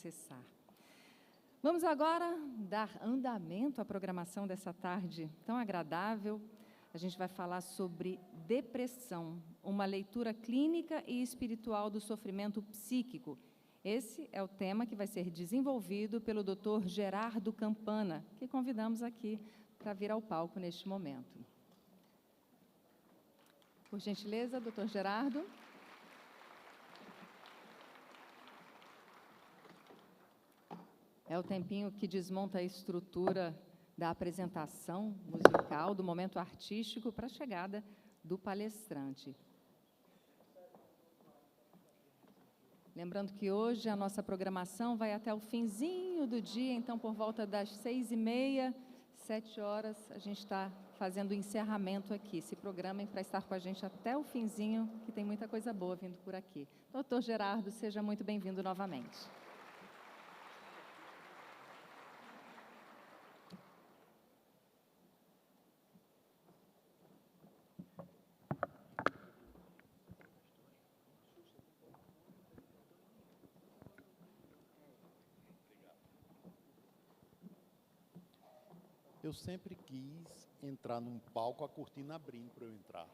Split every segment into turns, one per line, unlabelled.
acessar. Vamos agora dar andamento à programação dessa tarde tão agradável. A gente vai falar sobre depressão, uma leitura clínica e espiritual do sofrimento psíquico. Esse é o tema que vai ser desenvolvido pelo Dr. Gerardo Campana, que convidamos aqui para vir ao palco neste momento. Por gentileza, Dr. Gerardo. É o tempinho que desmonta a estrutura da apresentação musical, do momento artístico, para a chegada do palestrante. Lembrando que hoje a nossa programação vai até o finzinho do dia, então por volta das 6h30, 7 horas, a gente está fazendo o encerramento aqui. Se programem para estar com a gente até o finzinho, que tem muita coisa boa vindo por aqui. Doutor Gerardo, seja muito bem-vindo novamente.
Eu sempre quis entrar num palco, a cortina abrindo para eu entrar.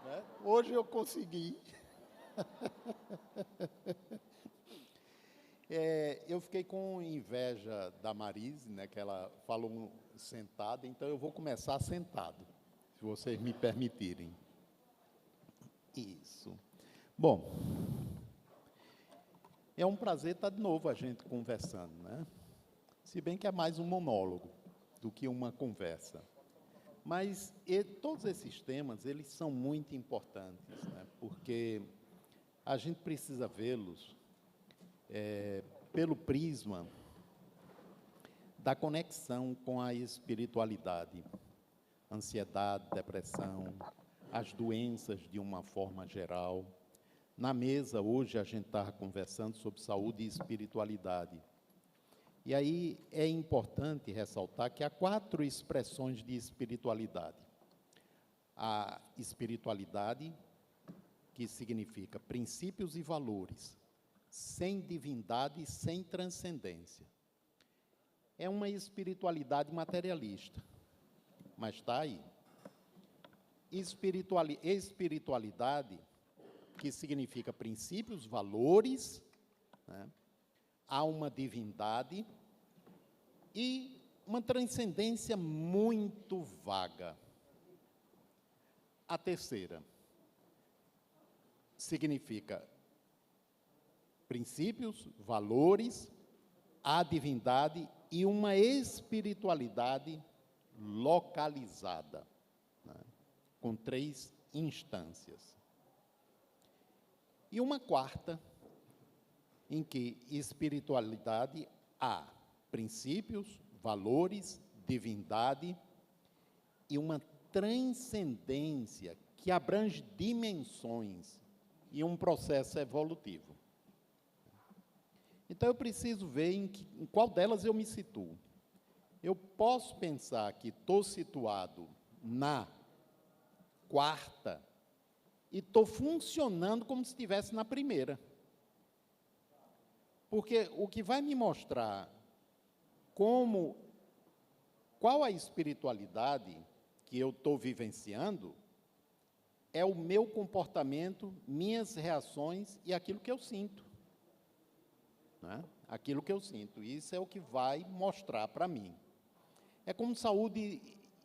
Né? Hoje eu consegui. Eu fiquei com inveja da Marise, né, que ela falou sentada, então eu vou começar sentado, se vocês me permitirem. Isso. Bom, é um prazer estar de novo a gente conversando, né? Se bem que é mais um monólogo do que uma conversa. Mas todos esses temas, eles são muito importantes, né? Porque a gente precisa vê-los pelo prisma da conexão com a espiritualidade, ansiedade, depressão, as doenças de uma forma geral. Na mesa, hoje, a gente está conversando sobre saúde e espiritualidade. E aí é importante ressaltar que há 4 expressões de espiritualidade. A espiritualidade, que significa princípios e valores, sem divindade e sem transcendência. É uma espiritualidade materialista, mas está aí. Espiritualidade, que significa princípios, valores, né? Há uma divindade e uma transcendência muito vaga. A terceira significa princípios, valores, a divindade e uma espiritualidade localizada, né, com 3 instâncias. E uma quarta, em que espiritualidade há princípios, valores, divindade e uma transcendência que abrange dimensões e um processo evolutivo. Então, eu preciso ver em qual delas eu me situo. Eu posso pensar que estou situado na quarta e estou funcionando como se estivesse na primeira. Porque o que vai me mostrar qual a espiritualidade que eu estou vivenciando é o meu comportamento, minhas reações e aquilo que eu sinto. Né? Aquilo que eu sinto. Isso é o que vai mostrar para mim. É como saúde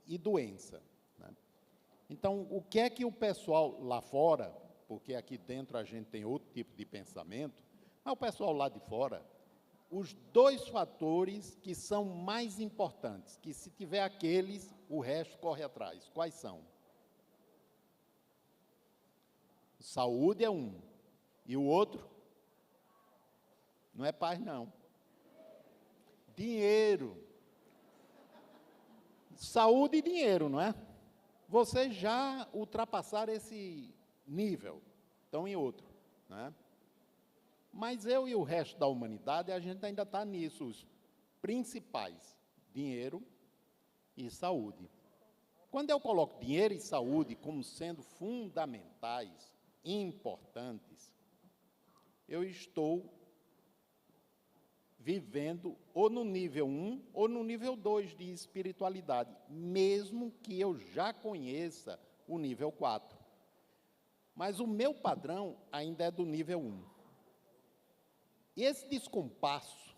e doença. Né? Então, o que é que o pessoal lá fora, porque aqui dentro a gente tem outro tipo de pensamento, mas o pessoal lá de fora, os 2 fatores que são mais importantes, que se tiver aqueles, o resto corre atrás. Quais são? Saúde é um. E o outro? Não é paz, não. Dinheiro. Saúde e dinheiro, não é? Vocês já ultrapassaram esse nível. Estão em outro, não é? Mas eu e o resto da humanidade, a gente ainda está nisso, os principais, dinheiro e saúde. Quando eu coloco dinheiro e saúde como sendo fundamentais, importantes, eu estou vivendo ou no nível 1 ou no nível 2 de espiritualidade, mesmo que eu já conheça o nível 4. Mas o meu padrão ainda é do nível 1. E esse descompasso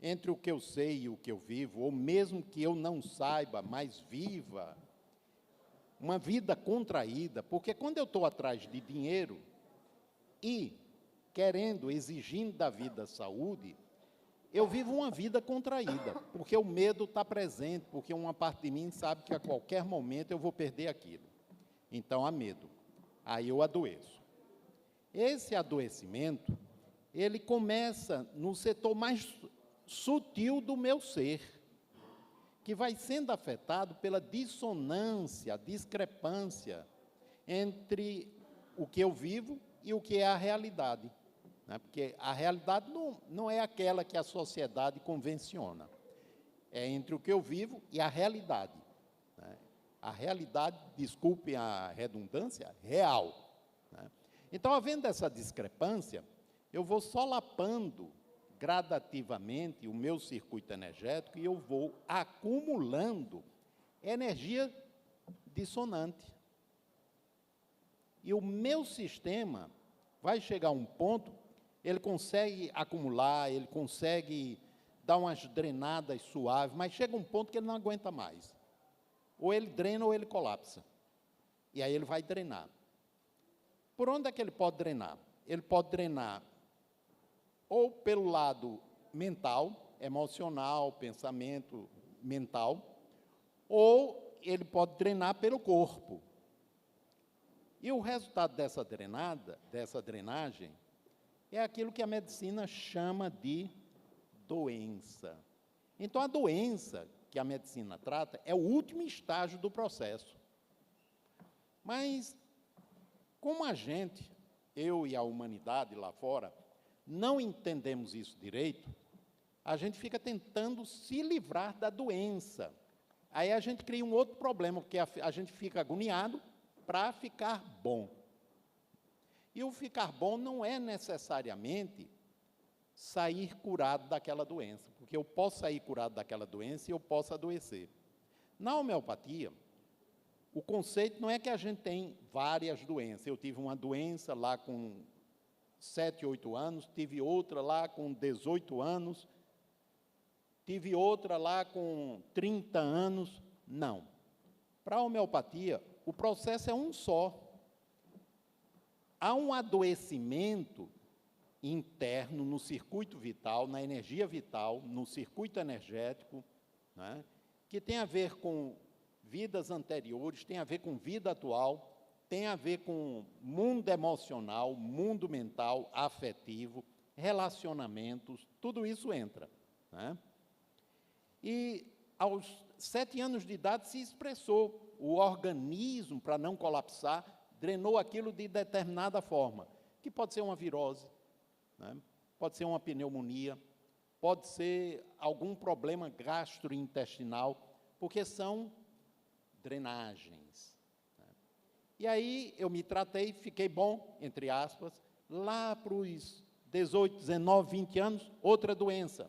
entre o que eu sei e o que eu vivo, ou mesmo que eu não saiba, mas viva uma vida contraída, porque quando eu estou atrás de dinheiro e querendo, exigindo da vida saúde, eu vivo uma vida contraída, porque o medo está presente, porque uma parte de mim sabe que a qualquer momento eu vou perder aquilo. Então, há medo. Aí eu adoeço. Esse adoecimento, ele começa no setor mais sutil do meu ser, que vai sendo afetado pela dissonância, discrepância entre o que eu vivo e o que é a realidade. Né? Porque a realidade não é aquela que a sociedade convenciona. É entre o que eu vivo e a realidade. Né? A realidade, desculpem a redundância, real. Né? Então, havendo essa discrepância, eu vou solapando gradativamente o meu circuito energético e eu vou acumulando energia dissonante. E o meu sistema vai chegar a um ponto, ele consegue acumular, ele consegue dar umas drenadas suaves, mas chega um ponto que ele não aguenta mais. Ou ele drena ou ele colapsa. E aí ele vai drenar. Por onde é que ele pode drenar? Ele pode drenar ou pelo lado mental, emocional, pensamento mental, ou ele pode drenar pelo corpo. E o resultado dessa drenagem, é aquilo que a medicina chama de doença. Então, a doença que a medicina trata é o último estágio do processo. Mas, como a gente, eu e a humanidade lá fora, não entendemos isso direito, a gente fica tentando se livrar da doença. Aí a gente cria um outro problema, porque a gente fica agoniado para ficar bom. E o ficar bom não é necessariamente sair curado daquela doença, porque eu posso sair curado daquela doença e eu posso adoecer. Na homeopatia, o conceito não é que a gente tem várias doenças. Eu tive uma doença lá com 7, 8 anos, tive outra lá com 18 anos, tive outra lá com 30 anos. Não. Para a homeopatia, o processo é um só. Há um adoecimento interno no circuito vital, na energia vital, no circuito energético, né, que tem a ver com vidas anteriores, tem a ver com vida atual, tem a ver com mundo emocional, mundo mental, afetivo, relacionamentos, tudo isso entra. Né? E aos 7 anos de idade se expressou, o organismo, para não colapsar, drenou aquilo de determinada forma, que pode ser uma virose, né? Pode ser uma pneumonia, pode ser algum problema gastrointestinal, porque são drenagens. E aí eu me tratei, fiquei bom, entre aspas, lá para os 18, 19, 20 anos, outra doença.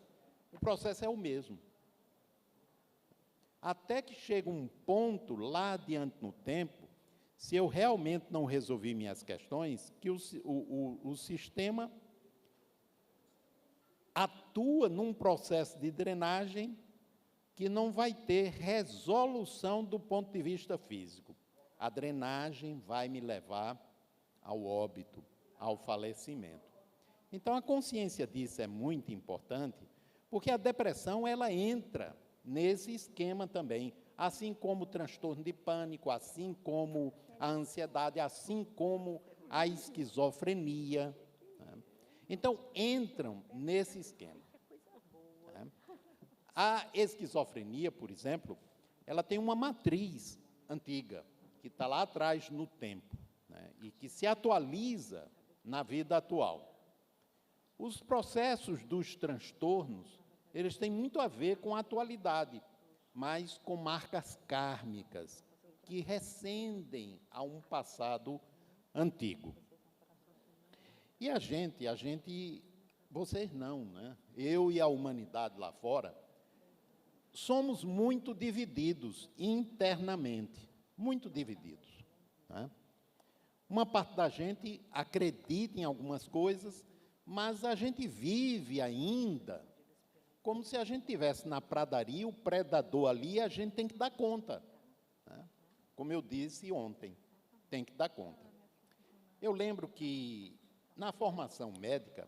O processo é o mesmo. Até que chega um ponto, lá adiante no tempo, se eu realmente não resolvi minhas questões, que o sistema atua num processo de drenagem que não vai ter resolução do ponto de vista físico. A drenagem vai me levar ao óbito, ao falecimento. Então, a consciência disso é muito importante, porque a depressão, ela entra nesse esquema também, assim como o transtorno de pânico, assim como a ansiedade, assim como a esquizofrenia. Né? Então, entram nesse esquema. Né? A esquizofrenia, por exemplo, ela tem uma matriz antiga, que está lá atrás no tempo, né, e que se atualiza na vida atual. Os processos dos transtornos, eles têm muito a ver com a atualidade, mas com marcas kármicas, que recendem a um passado antigo. E a gente vocês não, né? Eu e a humanidade lá fora, somos muito divididos internamente, muito divididos, né? Uma parte da gente acredita em algumas coisas, mas a gente vive ainda como se a gente estivesse na pradaria, o predador ali, a gente tem que dar conta, né? Como eu disse ontem, tem que dar conta. Eu lembro que, na formação médica,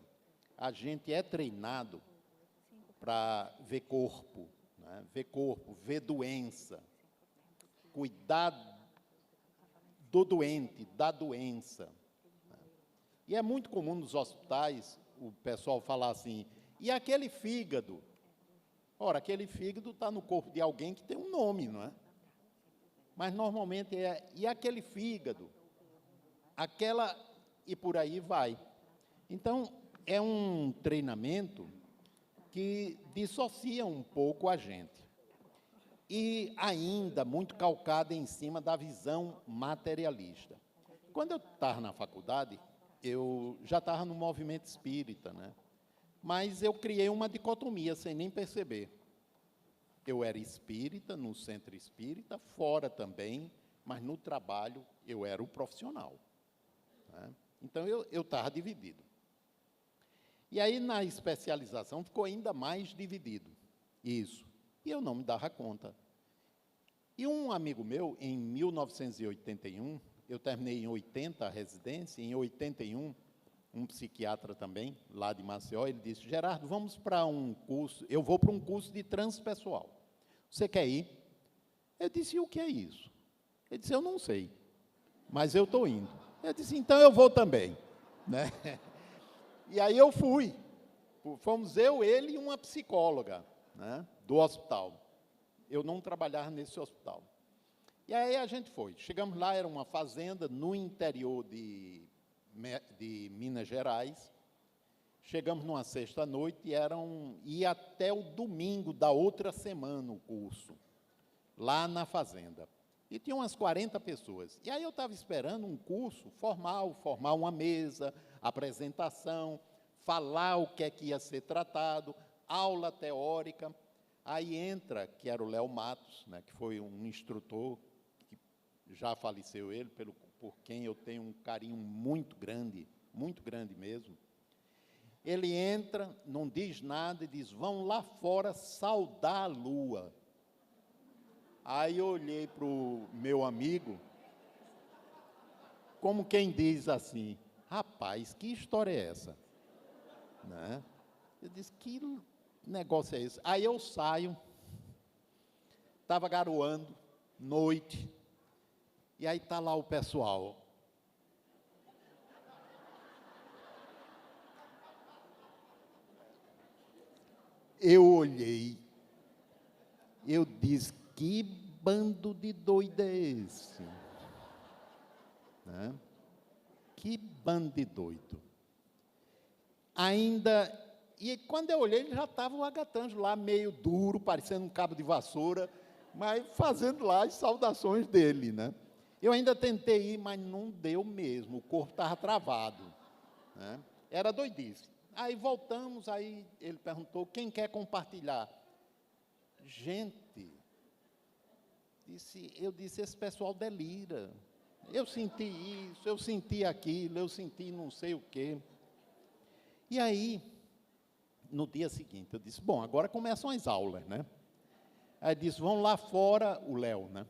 a gente é treinado para ver corpo, né? Ver corpo, ver doença, cuidar do doente, da doença, né? E é muito comum nos hospitais o pessoal falar assim, e aquele fígado? Ora, aquele fígado está no corpo de alguém que tem um nome, não é? Mas normalmente é, e aquele fígado? Aquela, e por aí vai. Então, é um treinamento que dissocia um pouco a gente. E ainda muito calcado em cima da visão materialista. Quando eu estava na faculdade, eu já estava no movimento espírita, né? Mas eu criei uma dicotomia, sem nem perceber. Eu era espírita, no centro espírita, fora também, mas no trabalho eu era o profissional, né? Então, eu estava dividido. E aí, na especialização, ficou ainda mais dividido, isso. E eu não me dava conta. E um amigo meu, em 1981, eu terminei em 80 a residência, em 81, um psiquiatra também, lá de Maceió, ele disse, Gerardo, vamos para um curso, eu vou para um curso de transpessoal. Você quer ir? Eu disse, e o que é isso? Ele disse, eu não sei, mas eu estou indo. Eu disse, então eu vou também, né? E aí eu fui. Fomos eu, ele e uma psicóloga, né, do hospital. Eu não trabalhava nesse hospital. E aí a gente foi. Chegamos lá, era uma fazenda no interior de Minas Gerais. Chegamos numa sexta-noite e ia até o domingo da outra semana o curso, lá na fazenda. E tinha umas 40 pessoas. E aí eu estava esperando um curso formal, formar uma mesa, apresentação, falar o que é que ia ser tratado, aula teórica. Aí entra, que era o Léo Matos, né, que foi um instrutor, que já faleceu ele, por quem eu tenho um carinho muito grande mesmo. Ele entra, não diz nada e diz, vão lá fora saudar a lua. Aí eu olhei para o meu amigo, como quem diz assim, rapaz, que história é essa? Né? Eu disse, que negócio é esse? Aí eu saio, estava garoando, noite, e aí está lá o pessoal. Eu olhei, eu disse, que bando de doido é esse? Né? Que bando de doido. Ainda, e quando eu olhei, ele já estava o agatanjo lá, meio duro, parecendo um cabo de vassoura, mas fazendo lá as saudações dele, né? Eu ainda tentei ir, mas não deu mesmo, o corpo estava travado, né? Era doidice. Aí voltamos, aí ele perguntou, quem quer compartilhar? Gente, eu disse, esse pessoal delira. Eu senti isso, eu senti aquilo, eu senti não sei o quê. E aí, no dia seguinte, eu disse, bom, agora começam as aulas, né? Aí disse, vão lá fora, o Léo, né?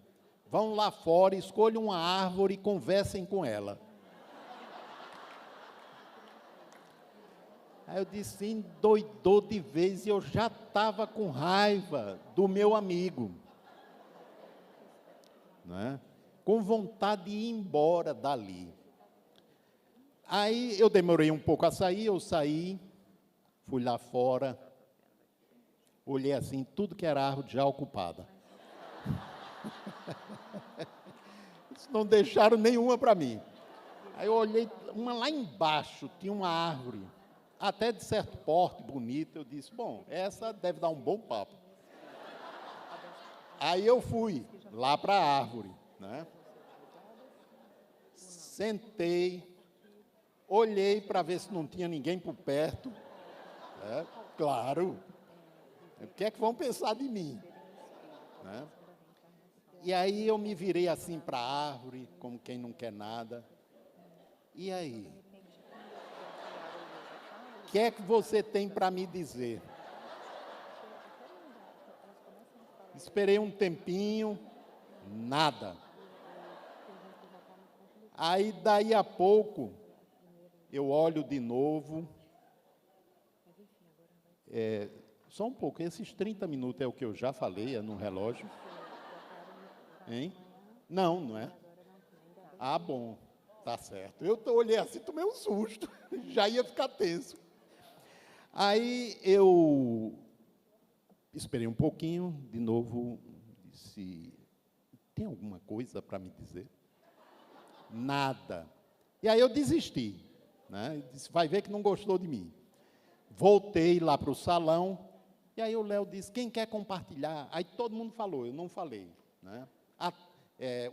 Vão lá fora, escolham uma árvore e conversem com ela. Aí eu disse, endoidou de vez, e eu já estava com raiva do meu amigo, né? Com vontade de ir embora dali. Aí eu demorei um pouco a sair, eu saí, fui lá fora, olhei assim, tudo que era árvore já ocupada. Não deixaram nenhuma para mim. Aí eu olhei, uma lá embaixo, tinha uma árvore, até de certo porte, bonita, eu disse, bom, essa deve dar um bom papo. Aí eu fui lá para a árvore, né? Sentei, olhei para ver se não tinha ninguém por perto, Claro. O que é que vão pensar de mim? Né? E aí eu me virei assim para a árvore, como quem não quer nada. E aí? O que é que você tem para me dizer? Esperei um tempinho, nada. Aí, daí a pouco, eu olho de novo. Só um pouco, esses 30 minutos é o que eu já falei, é no relógio. Hein? Não, não é? Ah, bom, tá certo. Eu olhei assim, tomei um susto, já ia ficar tenso. Aí eu esperei um pouquinho, de novo, disse, tem alguma coisa para me dizer? Nada. E aí eu desisti, né? Disse, vai ver que não gostou de mim. Voltei lá para o salão, e aí o Léo disse, quem quer compartilhar? Aí todo mundo falou, eu não falei, né?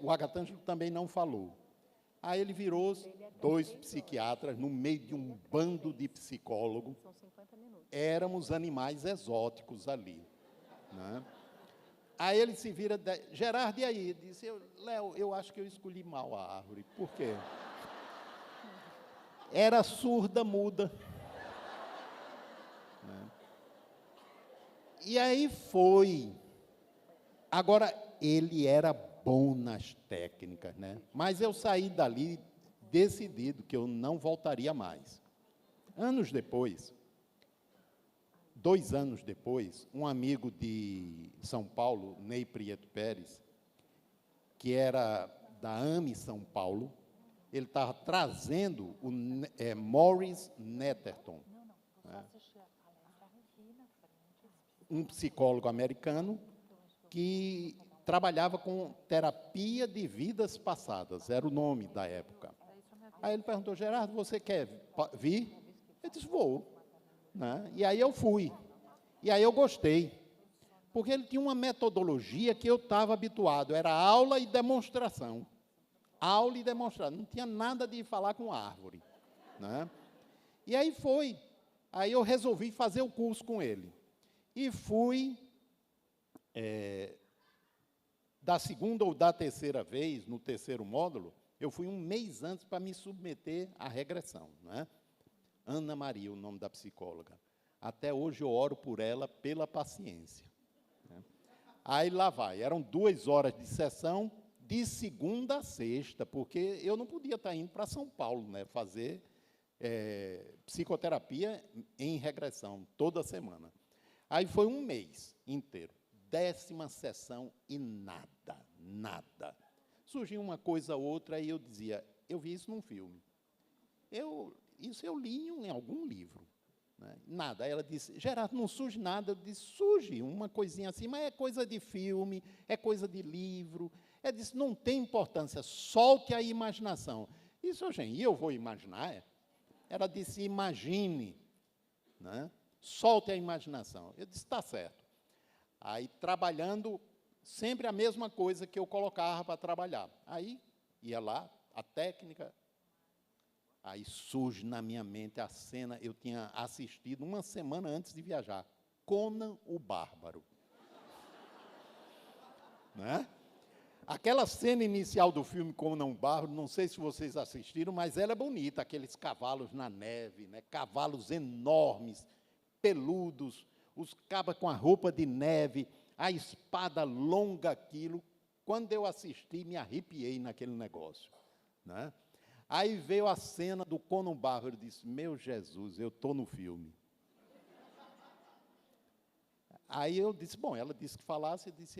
O Agatângelo também não falou. Aí ele virou 2 psiquiatras no meio de um bando de psicólogos. Éramos animais exóticos ali, né? Aí ele se vira, Gerardo, e aí? Disse, Léo, eu acho que eu escolhi mal a árvore. Por quê? Era surda, muda. Né? E aí foi. Agora, ele era bom nas técnicas, né? Mas eu saí dali decidido que eu não voltaria mais. Anos depois, 2 anos depois, um amigo de São Paulo, Ney Prieto Pérez, que era da AME São Paulo, ele estava trazendo o Morris Netterton, né? Um psicólogo americano que trabalhava com terapia de vidas passadas, era o nome da época. Aí ele perguntou, Gerardo, você quer vir? Eu disse, vou. Né? E aí eu fui. E aí eu gostei. Porque ele tinha uma metodologia que eu estava habituado, era aula e demonstração. Aula e demonstração, não tinha nada de falar com árvore. Né? E aí foi. Aí eu resolvi fazer o curso com ele. E fui, da segunda ou da terceira vez, no terceiro módulo, eu fui um mês antes para me submeter à regressão. Né? Ana Maria, o nome da psicóloga. Até hoje eu oro por ela pela paciência. Né? Aí lá vai, eram 2 horas de sessão, de segunda a sexta, porque eu não podia estar indo para São Paulo, né, fazer psicoterapia em regressão, toda semana. Aí foi um mês inteiro, 10ª sessão e nada. Surgiu uma coisa ou outra e eu dizia, eu vi isso num filme. Isso eu li em algum livro. Né? Nada. Aí ela disse, Gerardo, não surge nada. Eu disse, surge uma coisinha assim, mas é coisa de filme, é coisa de livro. Ela disse, não tem importância, solte a imaginação. Isso, gente, e eu vou imaginar? Ela disse, imagine, né? Solte a imaginação. Eu disse, está certo. Aí, trabalhando, sempre a mesma coisa que eu colocava para trabalhar. Aí, ia lá, a técnica. Aí surge na minha mente a cena, eu tinha assistido 1 semana antes de viajar, Conan o Bárbaro. Né? Aquela cena inicial do filme Conan o Bárbaro, não sei se vocês assistiram, mas ela é bonita, aqueles cavalos na neve, né? Cavalos enormes, peludos, os cabas com a roupa de neve, a espada longa, aquilo. Quando eu assisti, me arrepiei naquele negócio. Né? Aí veio a cena do Conan Bárbaro, eu disse, meu Jesus, eu estou no filme. Aí eu disse, bom, ela disse que falasse, eu disse,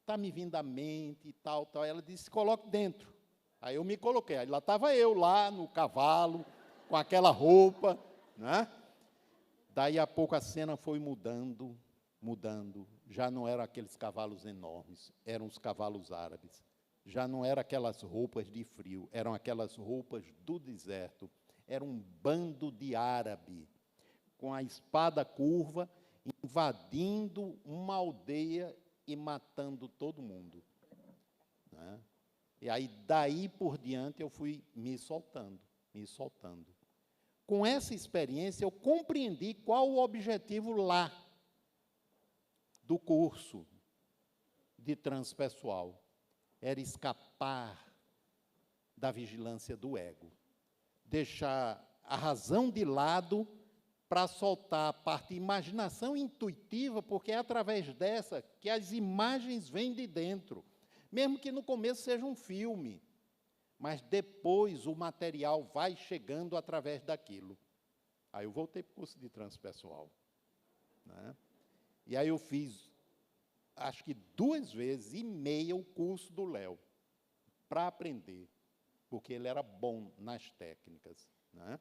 está me vindo à mente e tal. Ela disse, coloque dentro. Aí eu me coloquei, aí lá estava eu, lá no cavalo, com aquela roupa, né? Daí a pouco a cena foi mudando, já não eram aqueles cavalos enormes, eram os cavalos árabes. Já não eram aquelas roupas de frio, eram aquelas roupas do deserto. Era um bando de árabe, com a espada curva, invadindo uma aldeia e matando todo mundo. Né? E aí, daí por diante, eu fui me soltando. com essa experiência, eu compreendi qual o objetivo lá do curso de transpessoal. Era escapar da vigilância do ego, deixar a razão de lado para soltar a parte de imaginação intuitiva, porque é através dessa que as imagens vêm de dentro, mesmo que no começo seja um filme, mas depois o material vai chegando através daquilo. Aí eu voltei para o curso de transpessoal, né? E aí eu fiz, acho que 2 vezes e meia o curso do Léo, para aprender, porque ele era bom nas técnicas, né?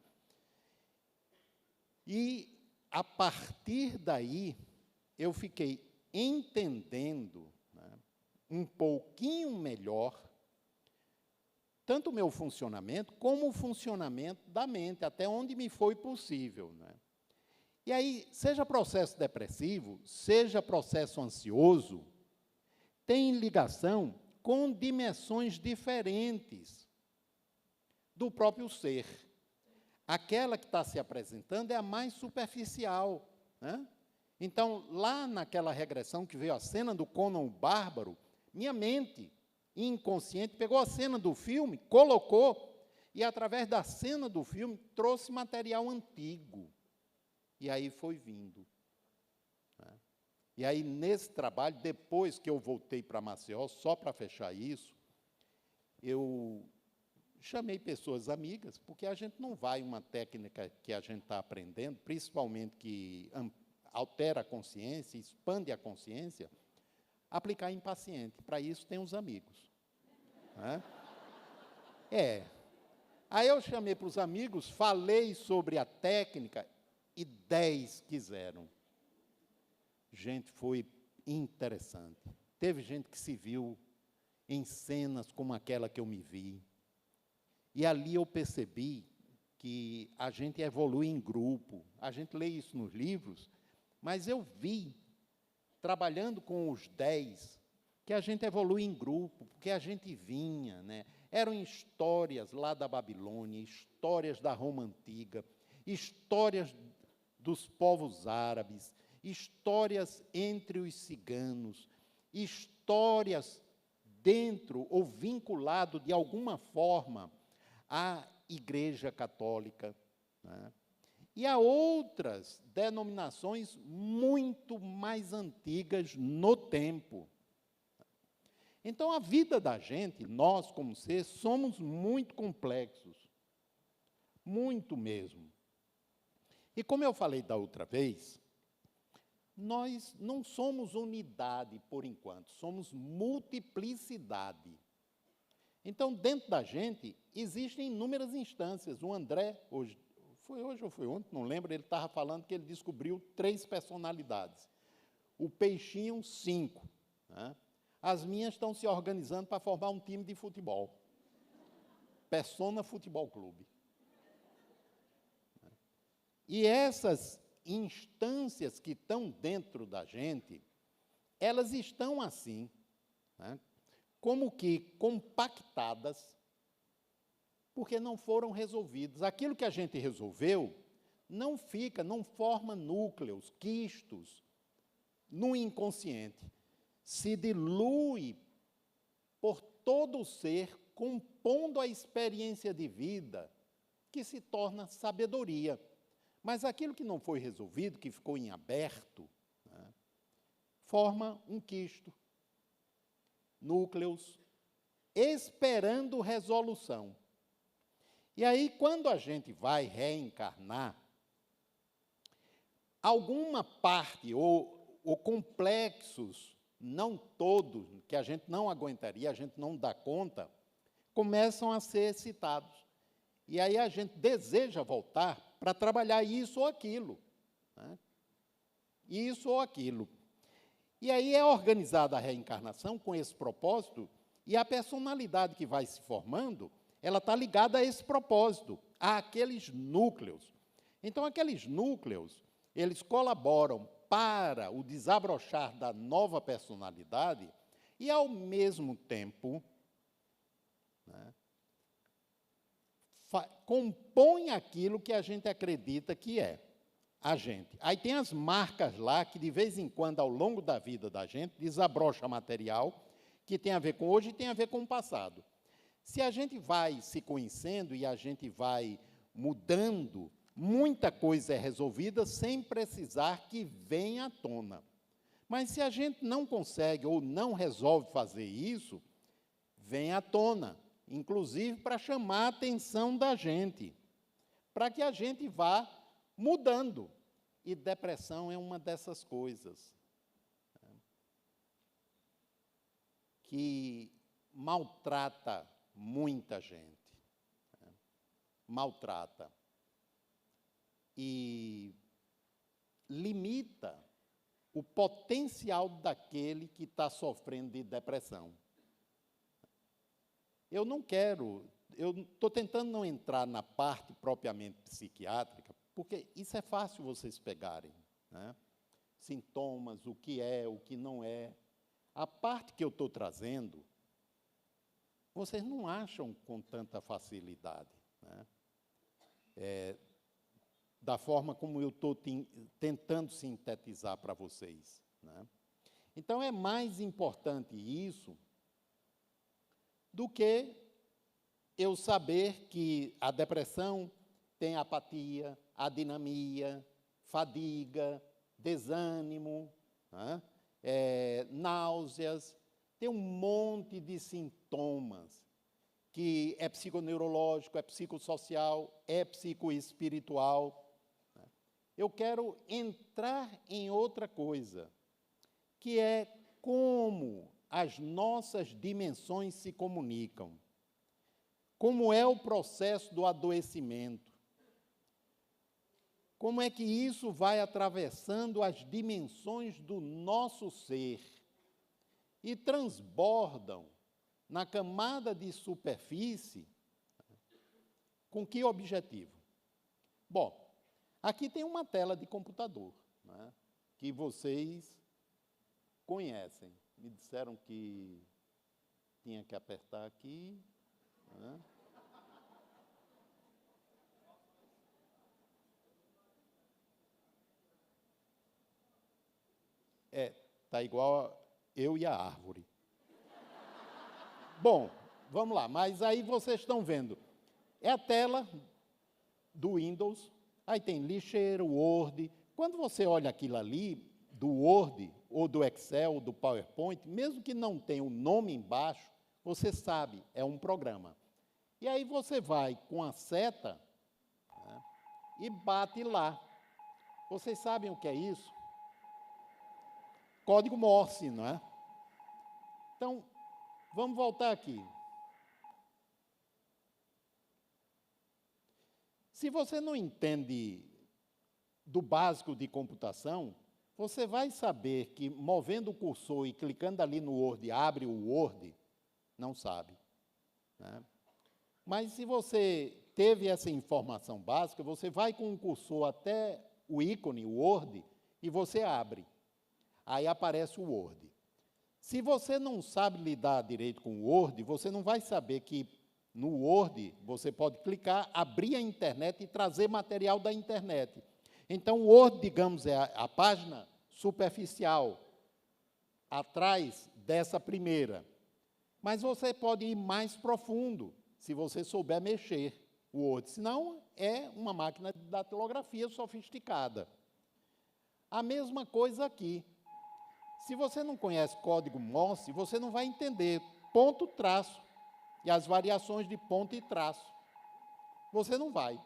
E, a partir daí, eu fiquei entendendo, né, um pouquinho melhor tanto o meu funcionamento, como o funcionamento da mente, até onde me foi possível, né? E aí, seja processo depressivo, seja processo ansioso, tem ligação com dimensões diferentes do próprio ser. Aquela que está se apresentando é a mais superficial, né? Então, lá naquela regressão que veio a cena do Conan o Bárbaro, minha mente inconsciente pegou a cena do filme, colocou, e através da cena do filme trouxe material antigo. E aí foi vindo, né? E aí, nesse trabalho, depois que eu voltei para Maceió, só para fechar isso, eu chamei pessoas amigas, porque a gente não vai uma técnica que a gente está aprendendo, principalmente que altera a consciência, expande a consciência, aplicar em paciente. Para isso, tem os amigos, né? Aí eu chamei para os amigos, falei sobre a técnica, e 10 quiseram. Gente, foi interessante. Teve gente que se viu em cenas como aquela que eu me vi. E ali eu percebi que a gente evolui em grupo. A gente lê isso nos livros, mas eu vi, trabalhando com os 10, que a gente evolui em grupo, porque a gente vinha, né? Eram histórias lá da Babilônia, histórias da Roma Antiga, histórias dos povos árabes, histórias entre os ciganos, histórias dentro ou vinculado de alguma forma à Igreja Católica, né? E há outras denominações muito mais antigas no tempo. Então, a vida da gente, nós como seres, somos muito complexos, muito mesmo. E como eu falei da outra vez, nós não somos unidade por enquanto, somos multiplicidade. Então, dentro da gente, existem inúmeras instâncias. O André, hoje ou foi ontem, não lembro, ele estava falando que ele descobriu 3 personalidades. O Peixinho, 5. Né? As minhas estão se organizando para formar um time de futebol. Persona Futebol Clube. E essas instâncias que estão dentro da gente, elas estão assim, né, como que compactadas, porque não foram resolvidas. Aquilo que a gente resolveu não fica, não forma núcleos, quistos, no inconsciente. Se dilui por todo o ser, compondo a experiência de vida, que se torna sabedoria. Mas aquilo que não foi resolvido, que ficou em aberto, né, forma um quisto, núcleos, esperando resolução. E aí, quando a gente vai reencarnar, alguma parte, ou complexos, não todos, que a gente não aguentaria, a gente não dá conta, começam a ser excitados. E aí a gente deseja voltar para trabalhar isso ou aquilo, né? Isso ou aquilo. E aí é organizada a reencarnação com esse propósito, e a personalidade que vai se formando, ela está ligada a esse propósito, àqueles núcleos. Então, aqueles núcleos, eles colaboram para o desabrochar da nova personalidade e, ao mesmo tempo, né, compõe aquilo que a gente acredita que é a gente. Aí tem as marcas lá que, de vez em quando, ao longo da vida da gente, desabrocha material que tem a ver com hoje e tem a ver com o passado. Se a gente vai se conhecendo e a gente vai mudando, muita coisa é resolvida sem precisar que venha à tona. Mas se a gente não consegue ou não resolve fazer isso, vem à tona, inclusive para chamar a atenção da gente, para que a gente vá mudando. E depressão é uma dessas coisas que maltrata muita gente. Maltrata. E limita o potencial daquele que está sofrendo de depressão. Eu estou tentando não entrar na parte propriamente psiquiátrica, porque isso é fácil vocês pegarem, né? Sintomas, o que não é. A parte que eu estou trazendo, vocês não acham com tanta facilidade, né? Da forma como eu estou tentando sintetizar para vocês, né? Então, é mais importante isso do que eu saber que a depressão tem apatia, adinamia, fadiga, desânimo, né? Náuseas, tem um monte de sintomas que é psiconeurológico, é psicossocial, é psicoespiritual. Eu quero entrar em outra coisa, que é como as nossas dimensões se comunicam. Como é o processo do adoecimento. Como é que isso vai atravessando as dimensões do nosso ser e transbordam na camada de superfície, com que objetivo? Bom, aqui tem uma tela de computador, né, que vocês conhecem. Me disseram que tinha que apertar aqui, né? Está igual eu e a árvore. Bom, vamos lá, mas aí vocês estão vendo. É a tela do Windows, aí tem lixeiro, Word. Quando você olha aquilo ali, do Word, ou do Excel, ou do PowerPoint, mesmo que não tenha o nome embaixo, você sabe, é um programa. E aí você vai com a seta, né, e bate lá. Vocês sabem o que é isso? Código Morse, não é? Então, vamos voltar aqui. Se você não entende do básico de computação, você vai saber que, movendo o cursor e clicando ali no Word, abre o Word, não sabe, né? Mas se você teve essa informação básica, você vai com o cursor até o ícone, o Word, e você abre. Aí aparece o Word. Se você não sabe lidar direito com o Word, você não vai saber que no Word você pode clicar, abrir a internet e trazer material da internet. Então, o Word, digamos, é a página superficial, atrás dessa primeira. Mas você pode ir mais profundo, se você souber mexer o Word. Senão, é uma máquina de datilografia sofisticada. A mesma coisa aqui. Se você não conhece código Morse, você não vai entender ponto, traço, e as variações de ponto e traço. Você não vai.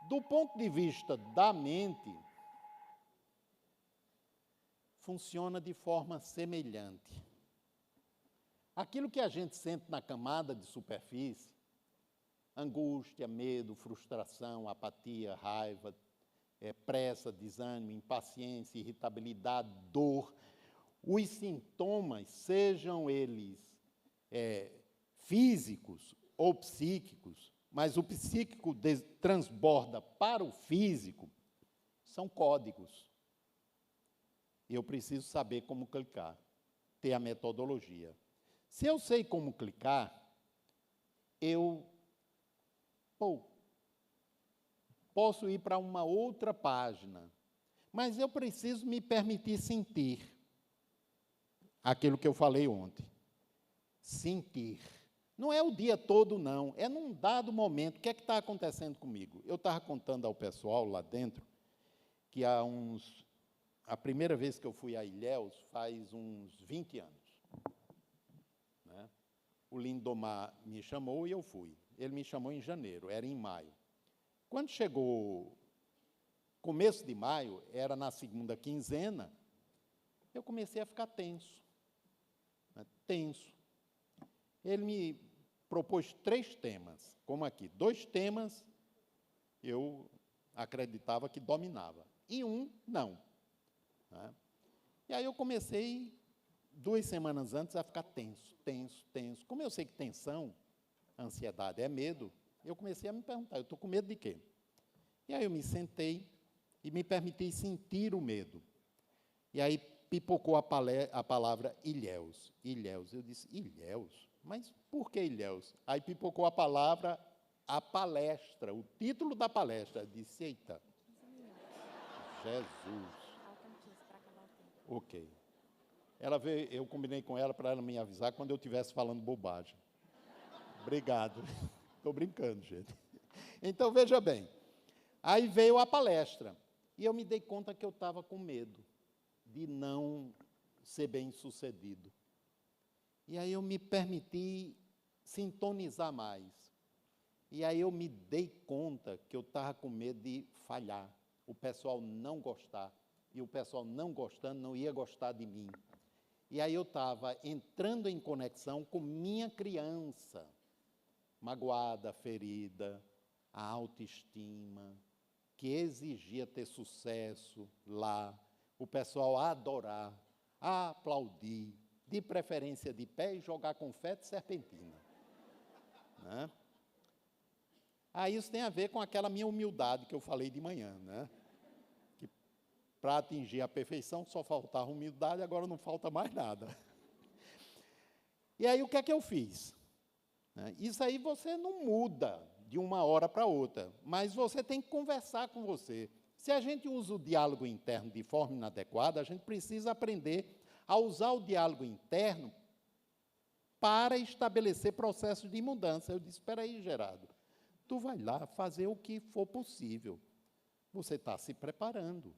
Do ponto de vista da mente, funciona de forma semelhante. Aquilo que a gente sente na camada de superfície, angústia, medo, frustração, apatia, raiva, pressa, desânimo, impaciência, irritabilidade, dor, os sintomas, sejam eles físicos ou psíquicos, mas o psíquico transborda para o físico, são códigos. Eu preciso saber como clicar, ter a metodologia. Se eu sei como clicar, eu posso ir para uma outra página, mas eu preciso me permitir sentir aquilo que eu falei ontem. Sentir. Não é o dia todo, não. É num dado momento. O que é que está acontecendo comigo? Eu estava contando ao pessoal lá dentro que a primeira vez que eu fui a Ilhéus faz uns 20 anos. Né? O Lindomar me chamou e eu fui. Ele me chamou em janeiro, era em maio. Quando chegou começo de maio, era na segunda quinzena, eu comecei a ficar tenso. Né? Tenso. Ele me propôs 3 temas, como aqui. 2 temas eu acreditava que dominava, e um não. Né? E aí eu comecei, 2 semanas antes, a ficar tenso, tenso, tenso. Como eu sei que tensão, ansiedade é medo, eu comecei a me perguntar, eu estou com medo de quê? E aí eu me sentei e me permiti sentir o medo. E aí pipocou a palavra Ilhéus. Ilhéus. Eu disse, Ilhéus? Mas por que Ilhéus? Aí pipocou a palavra, a palestra, o título da palestra. Eu disse, eita, Jesus. Ok. Ela veio, eu combinei com ela para ela me avisar quando eu estivesse falando bobagem. Obrigado. Estou brincando, gente. Então, veja bem. Aí veio a palestra. E eu me dei conta que eu estava com medo de não ser bem-sucedido. E aí eu me permiti sintonizar mais. E aí eu me dei conta que eu estava com medo de falhar, o pessoal não gostar. E o pessoal não gostando, não ia gostar de mim. E aí eu estava entrando em conexão com minha criança, magoada, ferida, a autoestima, que exigia ter sucesso lá, o pessoal a adorar, a aplaudir, de preferência de pé e jogar confete e serpentina. Né? Aí isso tem a ver com aquela minha humildade que eu falei de manhã, né? Que para atingir a perfeição só faltava humildade, agora não falta mais nada. E aí o que é que eu fiz? Isso aí você não muda de uma hora para outra, mas você tem que conversar com você. Se a gente usa o diálogo interno de forma inadequada, a gente precisa aprender a usar o diálogo interno para estabelecer processos de mudança. Eu disse, espera aí, Gerardo, tu vai lá fazer o que for possível. Você está se preparando.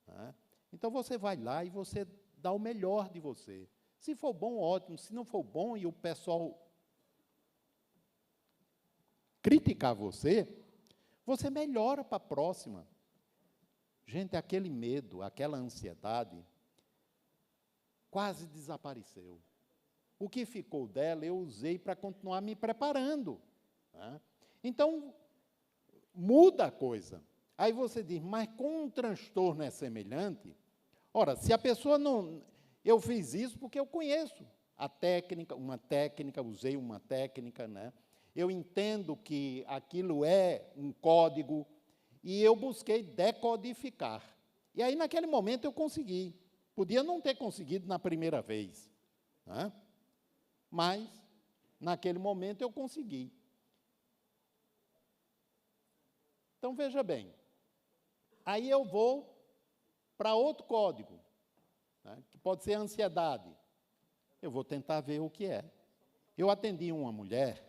Né? Então, você vai lá e você dá o melhor de você. Se for bom, ótimo. Se não for bom e o pessoal criticar você, você melhora para a próxima. Gente, aquele medo, aquela ansiedade, quase desapareceu. O que ficou dela, eu usei para continuar me preparando. Né? Então, muda a coisa. Aí você diz, mas com um transtorno é semelhante? Ora, se a pessoa não... Eu fiz isso porque eu conheço a técnica, usei uma técnica, né? Eu entendo que aquilo é um código, e eu busquei decodificar. E aí, naquele momento, eu consegui. Podia não ter conseguido na primeira vez, né? Mas, naquele momento, eu consegui. Então, veja bem, aí eu vou para outro código, né, que pode ser a ansiedade. Eu vou tentar ver o que é. Eu atendi uma mulher,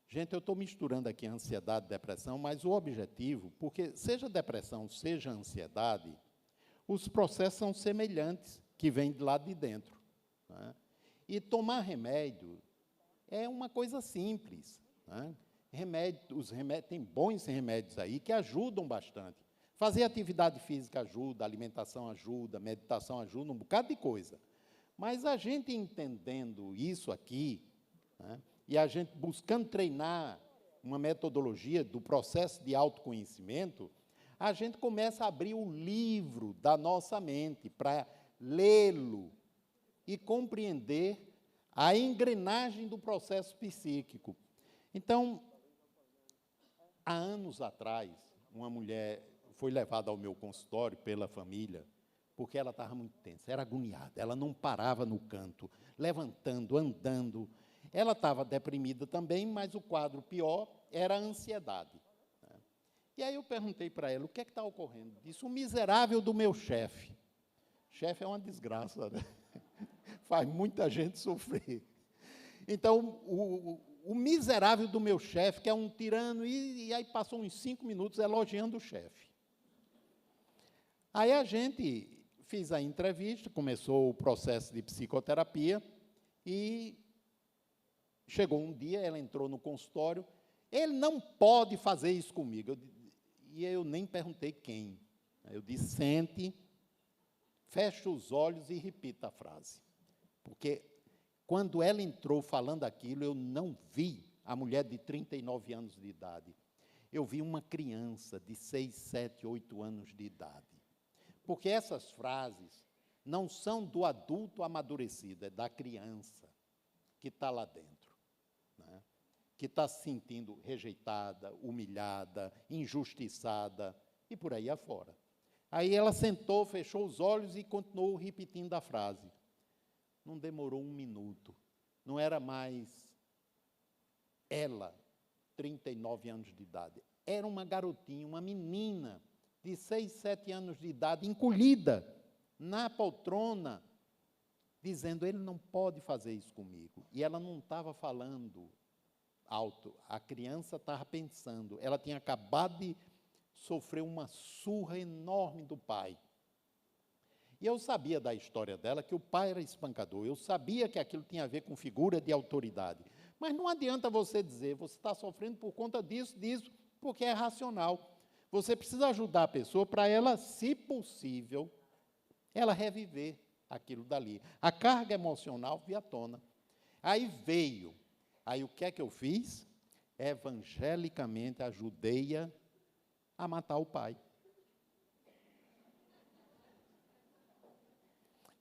gente, eu estou misturando aqui ansiedade e depressão, mas o objetivo, porque seja depressão, seja ansiedade, os processos são semelhantes, que vêm de lá de dentro. Né? E tomar remédio é uma coisa simples. Né? Tem bons remédios aí que ajudam bastante. Fazer atividade física ajuda, alimentação ajuda, meditação ajuda, um bocado de coisa. Mas a gente entendendo isso aqui, né, e a gente buscando treinar uma metodologia do processo de autoconhecimento, a gente começa a abrir o livro da nossa mente para lê-lo e compreender a engrenagem do processo psíquico. Então, há anos atrás, uma mulher foi levada ao meu consultório pela família, porque ela estava muito tensa, era agoniada, ela não parava no canto, levantando, andando. Ela estava deprimida também, mas o quadro pior era a ansiedade. E aí eu perguntei para ela, o que é que está ocorrendo? Disse, o miserável do meu chefe. Chefe é uma desgraça, né? Faz muita gente sofrer. Então, o miserável do meu chefe, que é um tirano, e aí passou uns 5 minutos elogiando o chefe. Aí a gente fez a entrevista, começou o processo de psicoterapia, e chegou um dia, ela entrou no consultório, ele não pode fazer isso comigo. E eu nem perguntei quem. Eu disse, sente, feche os olhos e repita a frase. Porque quando ela entrou falando aquilo, eu não vi a mulher de 39 anos de idade. Eu vi uma criança de 6, 7, 8 anos de idade. Porque essas frases não são do adulto amadurecido, é da criança que está lá dentro, né? Que está se sentindo rejeitada, humilhada, injustiçada, e por aí afora. Aí ela sentou, fechou os olhos e continuou repetindo a frase. Não demorou 1 minuto. Não era mais ela, 39 anos de idade. Era uma garotinha, uma menina de 6, 7 anos de idade, encolhida na poltrona, dizendo, ele não pode fazer isso comigo. E ela não estava falando alto, a criança estava pensando. Ela tinha acabado de sofrer uma surra enorme do pai. E eu sabia da história dela, que o pai era espancador. Eu sabia que aquilo tinha a ver com figura de autoridade. Mas não adianta você dizer, você está sofrendo por conta disso, porque é racional. Você precisa ajudar a pessoa para ela, se possível, ela reviver aquilo dali. A carga emocional veio à tona. Aí veio. Aí o que é que eu fiz? Evangelicamente ajudei-a a matar o pai.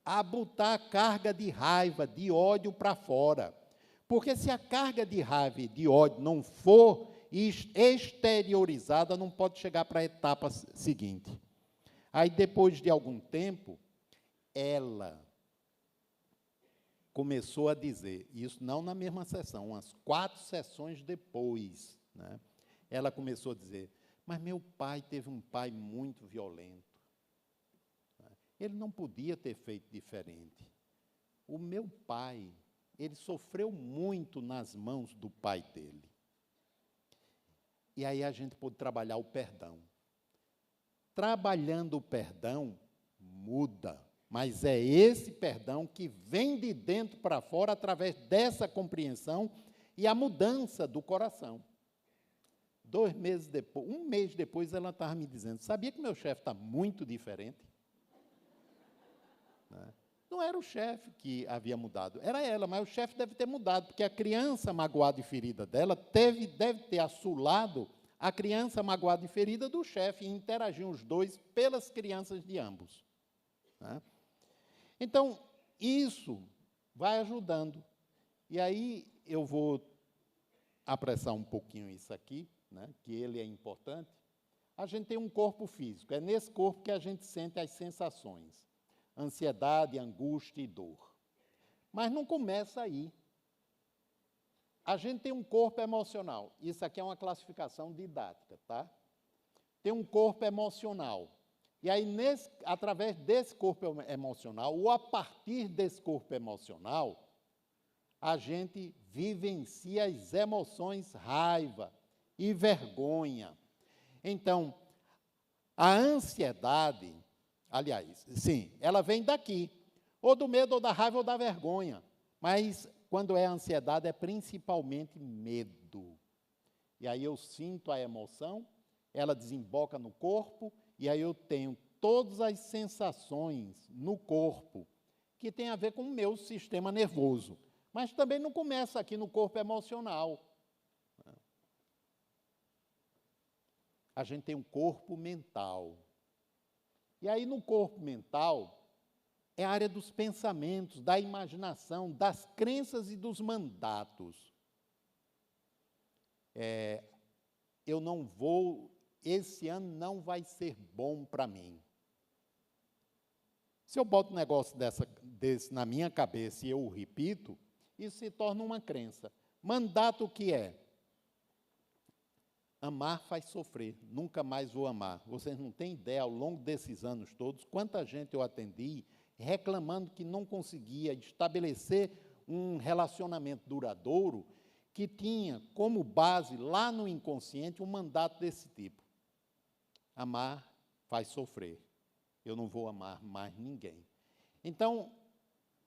A botar a carga de raiva, de ódio para fora. Porque se a carga de raiva e de ódio não for exteriorizada, não pode chegar para a etapa seguinte. Aí, depois de algum tempo, ela começou a dizer, isso não na mesma sessão, umas 4 sessões depois, né? Ela começou a dizer, mas meu pai teve um pai muito violento. Ele não podia ter feito diferente. O meu pai, ele sofreu muito nas mãos do pai dele. E aí a gente pôde trabalhar o perdão. Trabalhando o perdão, muda. Mas é esse perdão que vem de dentro para fora através dessa compreensão e a mudança do coração. 2 meses depois, 1 mês depois, ela estava me dizendo, sabia que meu chefe está muito diferente? Não era o chefe que havia mudado, era ela, mas o chefe deve ter mudado, porque a criança magoada e ferida dela deve ter assolado a criança magoada e ferida do chefe, e interagiam os dois pelas crianças de ambos. Né? Então, isso vai ajudando. E aí eu vou apressar um pouquinho isso aqui, né, que ele é importante. A gente tem um corpo físico, é nesse corpo que a gente sente as sensações. Ansiedade, angústia e dor. Mas não começa aí. A gente tem um corpo emocional. Isso aqui é uma classificação didática, tá? Tem um corpo emocional. E aí, através desse corpo emocional, ou a partir desse corpo emocional, a gente vivencia as emoções raiva e vergonha. Então, a ansiedade, aliás, sim, ela vem daqui, ou do medo, ou da raiva, ou da vergonha. Mas, quando é ansiedade, é principalmente medo. E aí eu sinto a emoção, ela desemboca no corpo, e aí eu tenho todas as sensações no corpo, que tem a ver com o meu sistema nervoso. Mas também não começa aqui no corpo emocional. A gente tem um corpo mental. E aí, no corpo mental, é a área dos pensamentos, da imaginação, das crenças e dos mandatos. Esse ano não vai ser bom para mim. Se eu boto um negócio desse na minha cabeça e eu o repito, isso se torna uma crença. Mandato o que é? Amar faz sofrer, nunca mais vou amar. Vocês não têm ideia, ao longo desses anos todos, quanta gente eu atendi reclamando que não conseguia estabelecer um relacionamento duradouro que tinha como base, lá no inconsciente, um mandato desse tipo. Amar faz sofrer. Eu não vou amar mais ninguém. Então,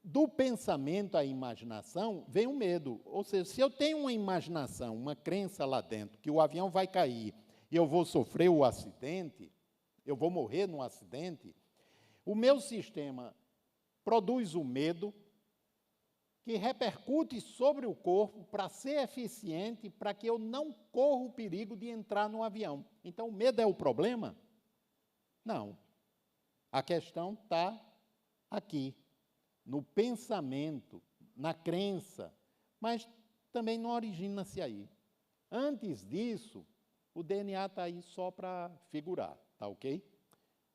do pensamento à imaginação, vem o medo. Ou seja, se eu tenho uma imaginação, uma crença lá dentro, que o avião vai cair e eu vou sofrer o acidente, eu vou morrer num acidente, o meu sistema produz o medo, que repercute sobre o corpo para ser eficiente, para que eu não corra o perigo de entrar no avião. Então, o medo é o problema? Não. A questão está aqui, no pensamento, na crença, mas também não origina-se aí. Antes disso, o DNA está aí só para figurar, tá ok?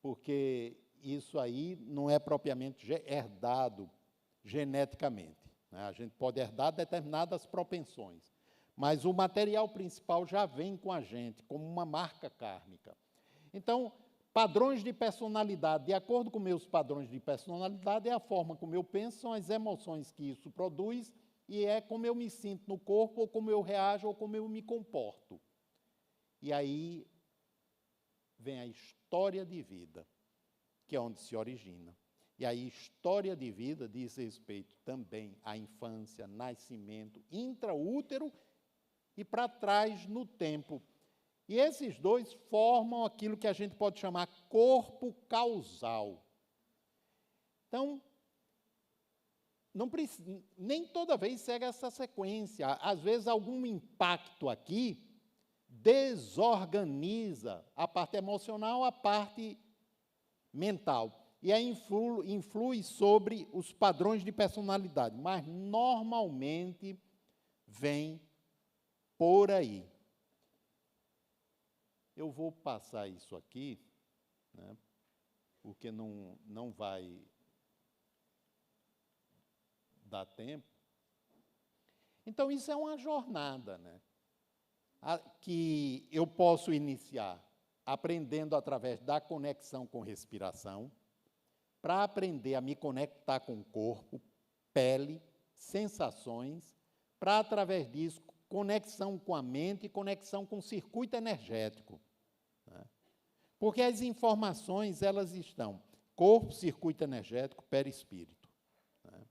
Porque isso aí não é propriamente herdado geneticamente. A gente pode herdar determinadas propensões, mas o material principal já vem com a gente, como uma marca kármica. Então, padrões de personalidade, de acordo com meus padrões de personalidade, é a forma como eu penso, são as emoções que isso produz, e é como eu me sinto no corpo, ou como eu reajo, ou como eu me comporto. E aí vem a história de vida, que é onde se origina. E aí, história de vida diz respeito também à infância, nascimento, intraútero e para trás no tempo. E esses dois formam aquilo que a gente pode chamar corpo causal. Então, não precisa, nem toda vez segue essa sequência. Às vezes, algum impacto aqui desorganiza a parte emocional, a parte mental. E aí influi sobre os padrões de personalidade, mas normalmente vem por aí. Eu vou passar isso aqui, né, porque não vai dar tempo. Então, isso é uma jornada, né, que eu posso iniciar aprendendo através da conexão com respiração, para aprender a me conectar com o corpo, pele, sensações, para, através disso, conexão com a mente e conexão com o circuito energético. Né? Porque as informações, elas estão corpo, circuito energético, perispírito. Né?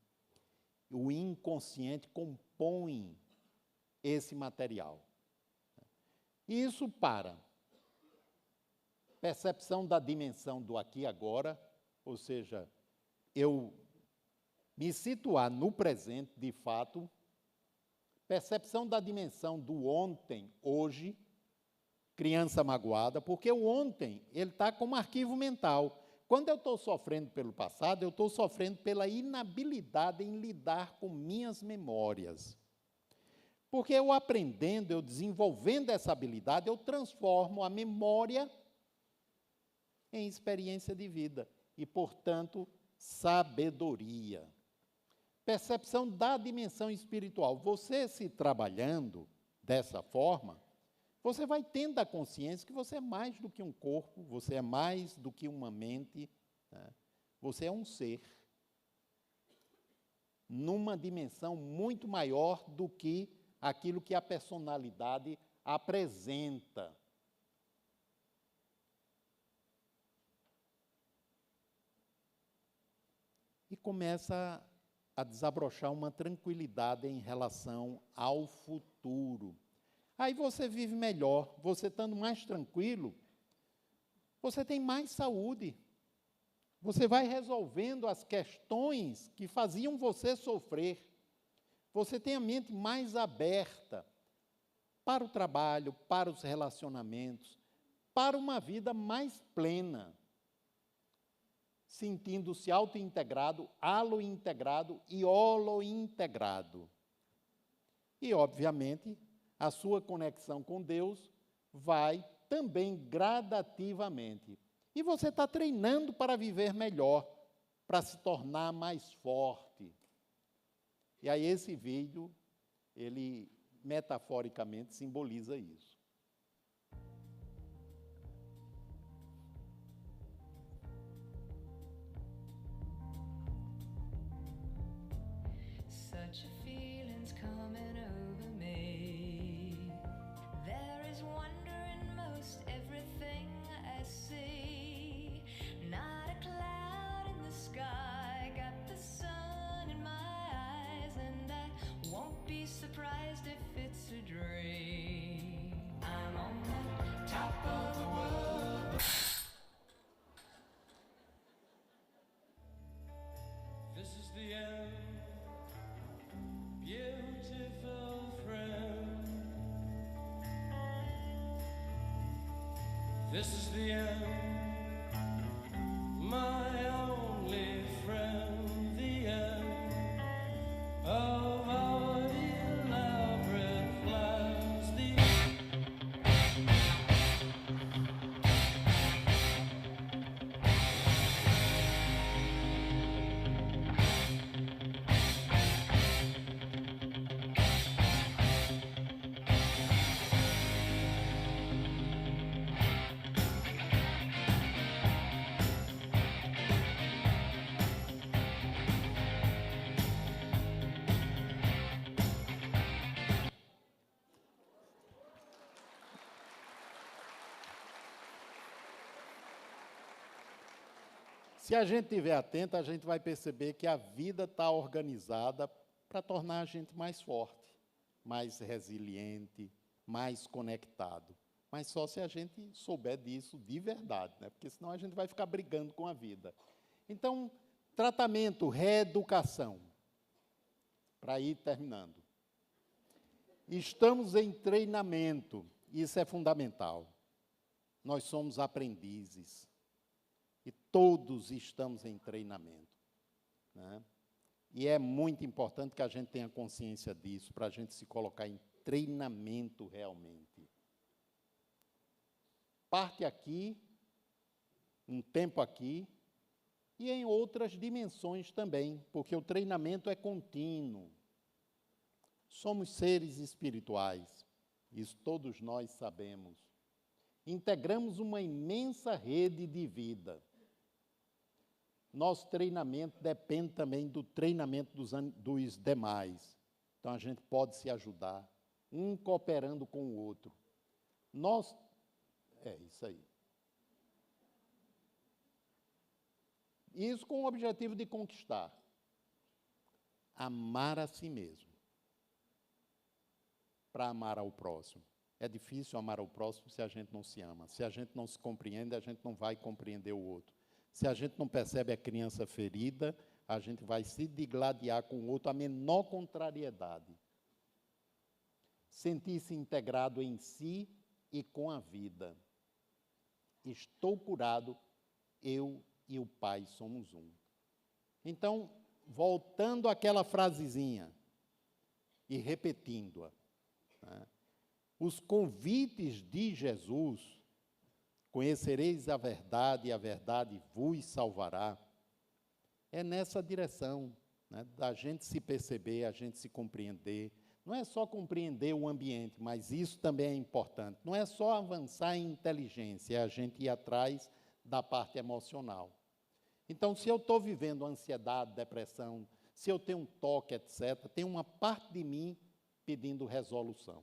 O inconsciente compõe esse material. E isso para percepção da dimensão do aqui e agora, ou seja, eu me situar no presente, de fato, percepção da dimensão do ontem, hoje, criança magoada, porque o ontem, ele está como arquivo mental. Quando eu estou sofrendo pelo passado, eu estou sofrendo pela inabilidade em lidar com minhas memórias. Porque eu aprendendo, eu desenvolvendo essa habilidade, eu transformo a memória em experiência de vida. E, portanto, sabedoria. Percepção da dimensão espiritual. Você se trabalhando dessa forma, você vai tendo a consciência que você é mais do que um corpo, você é mais do que uma mente, né? Você é um ser. Numa dimensão muito maior do que aquilo que a personalidade apresenta. E começa a desabrochar uma tranquilidade em relação ao futuro. Aí você vive melhor, você estando mais tranquilo, você tem mais saúde. Você vai resolvendo as questões que faziam você sofrer. Você tem a mente mais aberta para o trabalho, para os relacionamentos, para uma vida mais plena, sentindo-se auto-integrado, alo-integrado e holo-integrado. E, obviamente, a sua conexão com Deus vai também gradativamente. E você está treinando para viver melhor, para se tornar mais forte. E aí esse vídeo, ele metaforicamente simboliza isso.
Such a feeling's coming over me. There is wonder in most everything I see. Not a cloud in the sky, got the sun in my eyes, and I won't be surprised if it's a dream. I'm on the top of the world.
This is the end, beautiful friend. This is the end, my only friend. The end of our elaborate plans.
Se a gente estiver atento, a gente vai perceber que a vida está organizada para tornar a gente mais forte, mais resiliente, mais conectado. Mas só se a gente souber disso de verdade, né? Porque senão a gente vai ficar brigando com a vida. Então, tratamento, reeducação, para ir terminando. Estamos em treinamento, isso é fundamental. Nós somos aprendizes. E todos estamos em treinamento, né? E é muito importante que a gente tenha consciência disso, para a gente se colocar em treinamento realmente. Parte aqui, um tempo aqui, e em outras dimensões também, porque o treinamento é contínuo. Somos seres espirituais, isso todos nós sabemos. Integramos uma imensa rede de vida. Nosso treinamento depende também do treinamento dos demais. Então, a gente pode se ajudar, um cooperando com o outro. É isso aí. Isso com o objetivo de conquistar. Amar a si mesmo. Para amar ao próximo. É difícil amar ao próximo se a gente não se ama. Se a gente não se compreende, a gente não vai compreender o outro. Se a gente não percebe a criança ferida, a gente vai se digladiar com o outro, a menor contrariedade. Sentir-se integrado em si e com a vida. Estou curado, eu e o Pai somos um. Então, voltando àquela frasezinha e repetindo-a, né? Os convites de Jesus, conhecereis a verdade e a verdade vos salvará, é nessa direção, né, da gente se perceber, a gente se compreender. Não é só compreender o ambiente, mas isso também é importante. Não é só avançar em inteligência, é a gente ir atrás da parte emocional. Então, se eu estou vivendo ansiedade, depressão, se eu tenho um toque, etc., tem uma parte de mim pedindo resolução.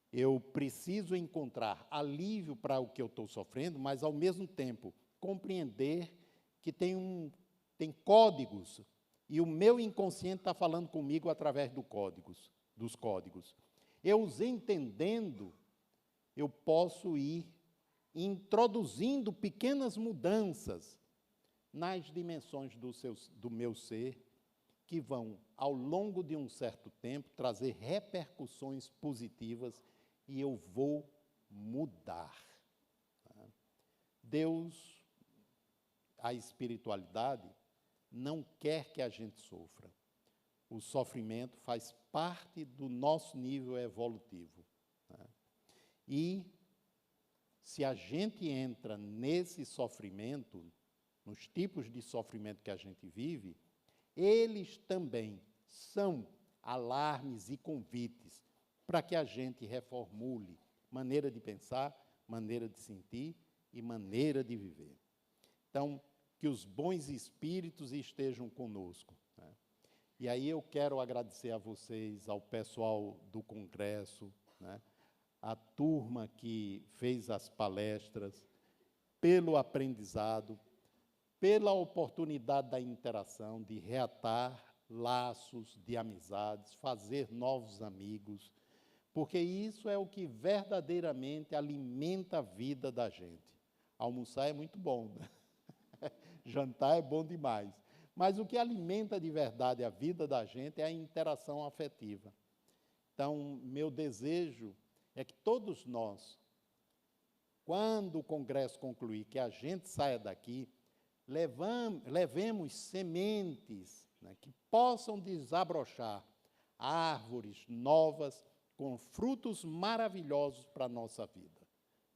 Eu preciso encontrar alívio para o que eu estou sofrendo, mas, ao mesmo tempo, compreender que tem códigos, e o meu inconsciente está falando comigo através dos códigos. Eu os entendendo, eu posso ir introduzindo pequenas mudanças nas dimensões do meu ser, que vão, ao longo de um certo tempo, trazer repercussões positivas, e eu vou mudar. Deus, a espiritualidade, não quer que a gente sofra. O sofrimento faz parte do nosso nível evolutivo. E, se a gente entra nesse sofrimento, nos tipos de sofrimento que a gente vive, eles também são alarmes e convites para que a gente reformule maneira de pensar, maneira de sentir e maneira de viver. Então, que os bons espíritos estejam conosco, né? E aí eu quero agradecer a vocês, ao pessoal do Congresso, né? A turma que fez as palestras, pelo aprendizado, pela oportunidade da interação, de reatar laços de amizades, fazer novos amigos, porque isso é o que verdadeiramente alimenta a vida da gente. Almoçar é muito bom, né? Jantar é bom demais. Mas o que alimenta de verdade a vida da gente é a interação afetiva. Então, meu desejo é que todos nós, quando o Congresso concluir, que a gente saia daqui, levemos sementes, né, que possam desabrochar árvores novas com frutos maravilhosos para a nossa vida.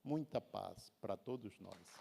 Muita paz para todos nós.